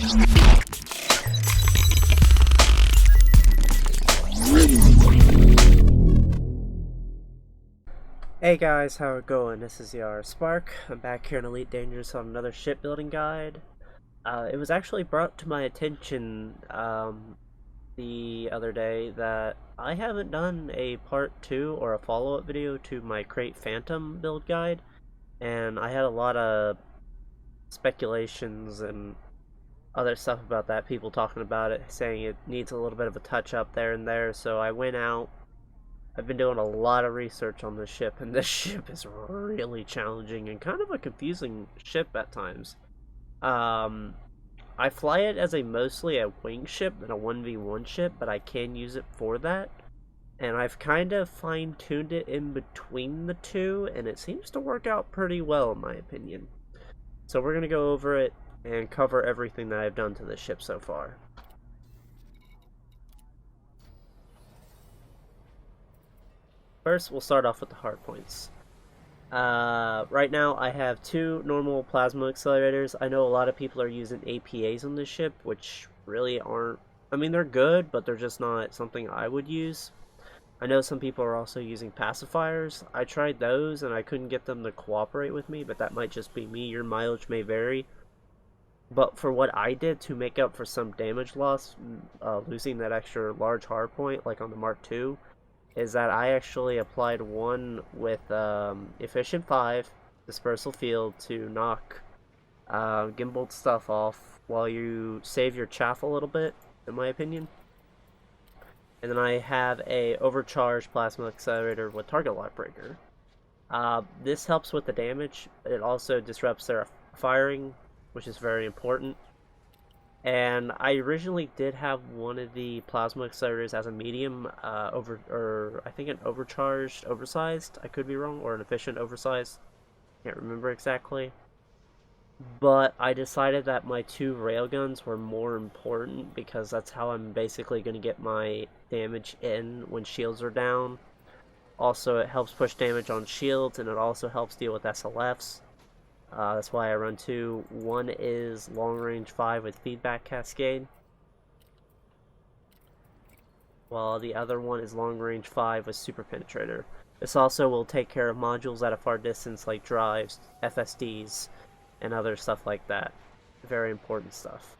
Hey guys, how it going? This is Yar Spark. I'm back here in Elite Dangerous on another shipbuilding guide. It was actually brought to my attention the other day that I haven't done a part 2 or a follow-up video to my Krait Phanotm build guide, and I had a lot of speculations and other stuff about that, people talking about it, saying it needs a little bit of a touch-up there and there, so I went out. I've been doing a lot of research on this ship, and this ship is really challenging and kind of a confusing ship at times. I fly it as mostly a wing ship and a 1v1 ship, but I can use it for that. And I've kind of fine-tuned it in between the two, and it seems to work out pretty well in my opinion. So we're going to go over it and cover everything that I've done to this ship so far. First, we'll start off with the hard points. Right now, I have 2 normal plasma accelerators. I know a lot of people are using APAs on this ship, which really aren't... I mean, they're good, but they're just not something I would use. I know some people are also using pacifiers. I tried those, and I couldn't get them to cooperate with me, but that might just be me. Your mileage may vary. But for what I did to make up for some damage loss, losing that extra large hard point, like on the Mark II, is that I actually applied one with Efficient 5 Dispersal Field to knock gimbaled stuff off while you save your chaff a little bit, in my opinion. And then I have a overcharged plasma accelerator with target lock breaker. This helps with the damage. It also disrupts their firing, which is very important. And I originally did have one of the plasma accelerators as a medium, I think an overcharged, oversized, I could be wrong, or an efficient oversized, can't remember exactly. But I decided that my 2 railguns were more important because that's how I'm basically going to get my damage in when shields are down. Also, it helps push damage on shields, and it also helps deal with SLFs. That's why I run 2. One is long range 5 with feedback cascade, while the other one is long range 5 with super penetrator. This also will take care of modules at a far distance like drives, FSDs, and other stuff like that. Very important stuff.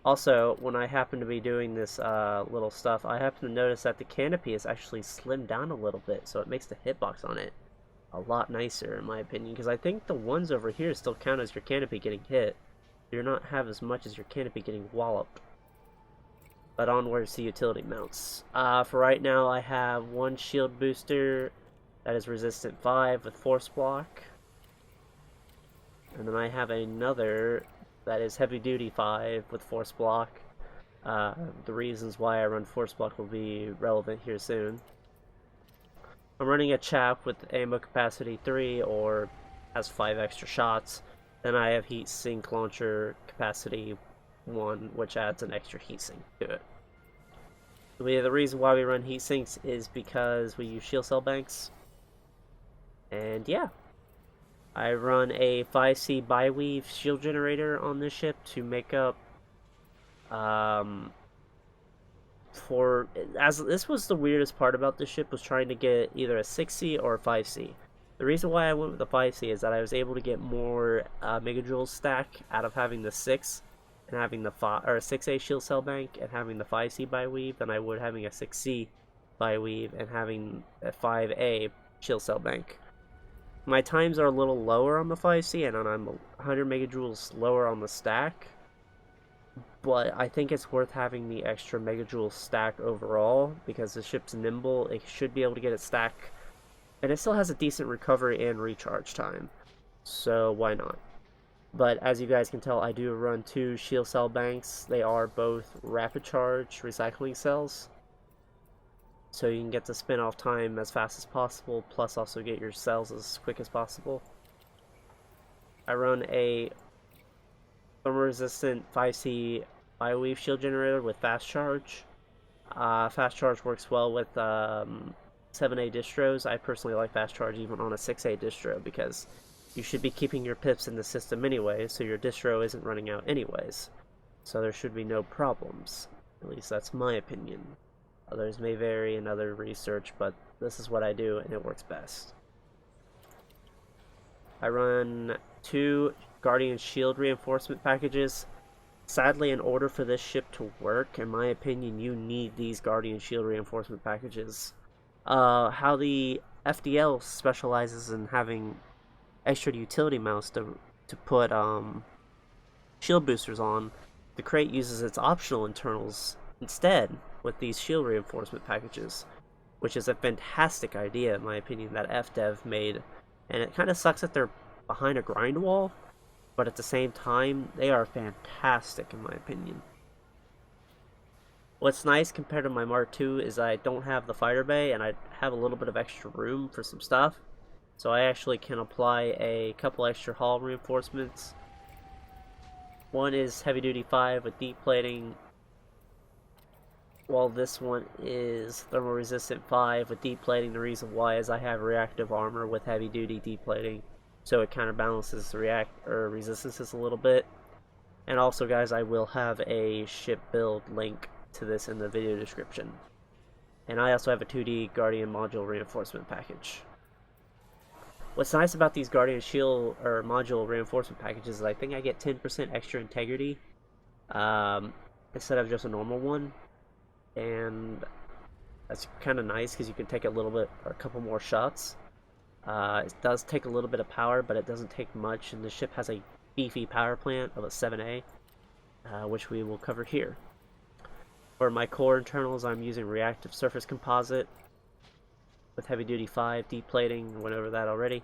Also, when I happen to be doing this little stuff, I happen to notice that the canopy is actually slimmed down a little bit, so it makes the hitbox on it a lot nicer in my opinion, because I think the ones over here still count as your canopy getting hit. You do not have as much as your canopy getting walloped. But onwards to utility mounts. For right now, I have 1 shield booster that is resistant 5 with force block, and then I have another that is heavy duty 5 with force block. The reasons why I run force block will be relevant here soon. I'm running a chap with ammo capacity 3 or has 5 extra shots. Then I have heat sink launcher capacity 1, which adds an extra heat sink to it. The reason why we run heat sinks is because we use shield cell banks. And yeah, I run a 5C bi-weave shield generator on this ship to make up this was the weirdest part about this ship, was trying to get either a 6C or a 5C. The reason why I went with the 5C is that I was able to get more megajoules stack out of having the 6 and having the 6A shield cell bank and having the 5C bi-weave than I would having a 6C bi-weave and having a 5A shield cell bank. My times are a little lower on the 5C, and I'm 100 megajoules lower on the stack. But I think it's worth having the extra megajoule stack overall, because the ship's nimble, it should be able to get its stack, and it still has a decent recovery and recharge time, so why not? But as you guys can tell, I do run 2 shield cell banks. They are both rapid charge recycling cells, so you can get the spin off time as fast as possible, plus also get your cells as quick as possible. I run a thermal-resistant 5C bi-weave shield generator with fast charge. Fast charge works well with 7A distros. I personally like fast charge even on a 6A distro, because you should be keeping your pips in the system anyway, so your distro isn't running out anyways. so there should be no problems. At least that's my opinion. Others may vary in other research, but this is what I do and it works best. I run 2 Guardian Shield reinforcement packages. Sadly, in order for this ship to work, in my opinion, you need these Guardian Shield reinforcement packages. How the FDL specializes in having extra utility mounts to put shield boosters on, the Krait uses its optional internals instead with these shield reinforcement packages, which is a fantastic idea in my opinion that FDev made, and it kind of sucks that they're behind a grind wall, but at the same time, they are fantastic in my opinion. What's nice compared to my Mark II is I don't have the fighter bay and I have a little bit of extra room for some stuff. So I actually can apply a couple extra hull reinforcements. One is heavy duty 5 with deep plating, while this one is thermal resistant 5 with deep plating. The reason why is I have reactive armor with heavy duty deep plating, so it counterbalances the resistances a little bit. And also guys, I will have a ship build link to this in the video description. And I also have a 2D Guardian module reinforcement package. What's nice about these Guardian Shield or module reinforcement packages is I think I get 10% extra integrity instead of just a normal one. And that's kind of nice because you can take a little bit or a couple more shots. It does take a little bit of power, but it doesn't take much, and the ship has a beefy power plant of a 7A, which we will cover here. For my core internals, I'm using reactive surface composite with heavy duty 5 deep plating. Went over that already.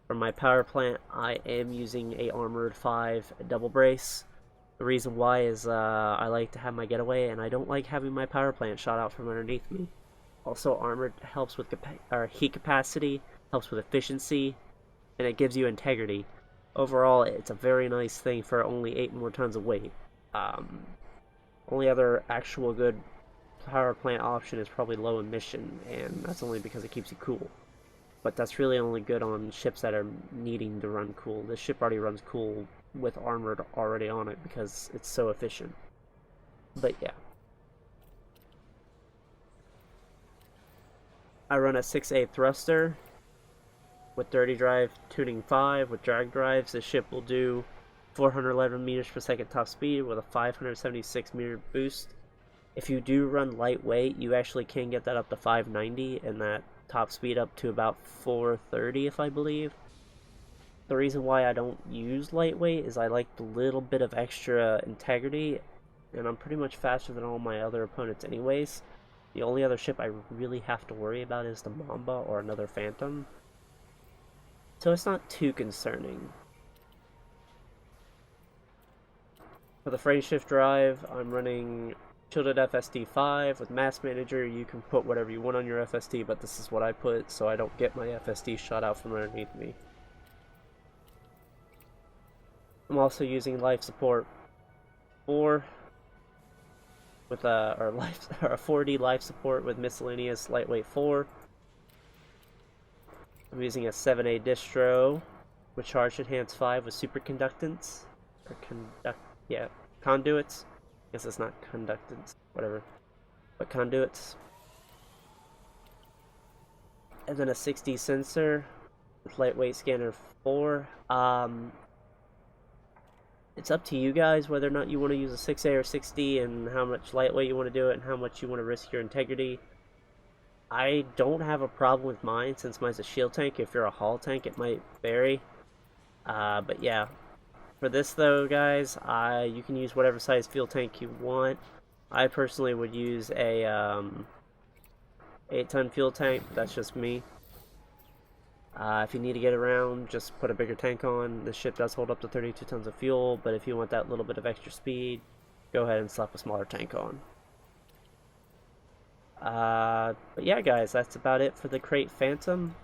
For my power plant, I am using a armored 5 double brace. The reason why is I like to have my getaway, and I don't like having my power plant shot out from underneath me. Also, armored helps with heat capacity, helps with efficiency, and it gives you integrity. Overall, it's a very nice thing for only 8 more tons of weight. Only other actual good power plant option is probably low emission, and that's only because it keeps you cool. But that's really only good on ships that are needing to run cool. This ship already runs cool with armored already on it because it's so efficient. But yeah. I run a 6A thruster with dirty drive tuning 5 with drag drives. This ship will do 411 meters per second top speed with a 576 meter boost. If you do run lightweight, you actually can get that up to 590 and that top speed up to about 430 if I believe. The reason why I don't use lightweight is I like the little bit of extra integrity, and I'm pretty much faster than all my other opponents anyways. The only other ship I really have to worry about is the Mamba or another Phantom, so it's not too concerning. For the frame shift drive, I'm running shielded FSD5 with Mass Manager. You can put whatever you want on your FSD, but this is what I put so I don't get my FSD shot out from underneath me. I'm also using life support 4 with a 4D life support with miscellaneous lightweight 4. I'm using a 7A distro with charge enhanced 5 with superconductance or conduits. I guess it's not conductance, whatever, but conduits. And then a 6D sensor with lightweight scanner 4. It's up to you guys whether or not you want to use a 6A or 6D and how much lightweight you want to do it and how much you want to risk your integrity. I don't have a problem with mine since mine's a shield tank. If you're a hull tank, it might vary. But yeah, for this though, guys, you can use whatever size fuel tank you want. I personally would use a 8-ton fuel tank, but that's just me. If you need to get around, just put a bigger tank on. The ship does hold up to 32 tons of fuel, but if you want that little bit of extra speed, go ahead and slap a smaller tank on. But yeah, guys, that's about it for the Krait Phantom.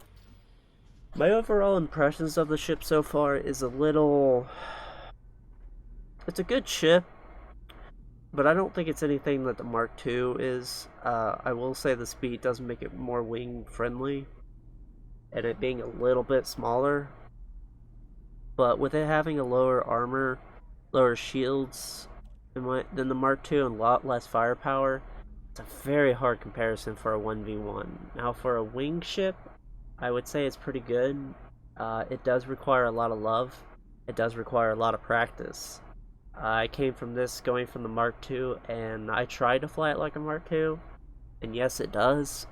My overall impressions of the ship so far is a little... It's a good ship, but I don't think it's anything that the Mark II is. I will say the speed does make it more wing friendly, and it being a little bit smaller, but with it having a lower armor, lower shields, than the Mark II and a lot less firepower. It's a very hard comparison for a 1v1. Now for a wing ship, I would say it's pretty good. It does require a lot of love. It does require a lot of practice. I came from this going from the Mark II, and I tried to fly it like a Mark II, and yes, it does,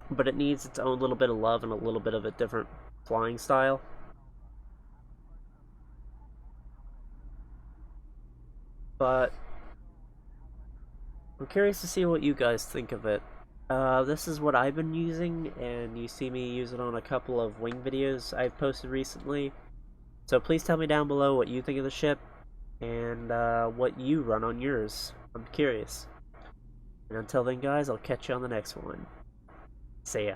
but it needs its own little bit of love and a little bit of a different flying style. But I'm curious to see what you guys think of it. This is what I've been using, and you see me use it on a couple of wing videos I've posted recently. So please tell me down below what you think of the ship, and what you run on yours. I'm curious. And until then, guys, I'll catch you on the next one. See ya.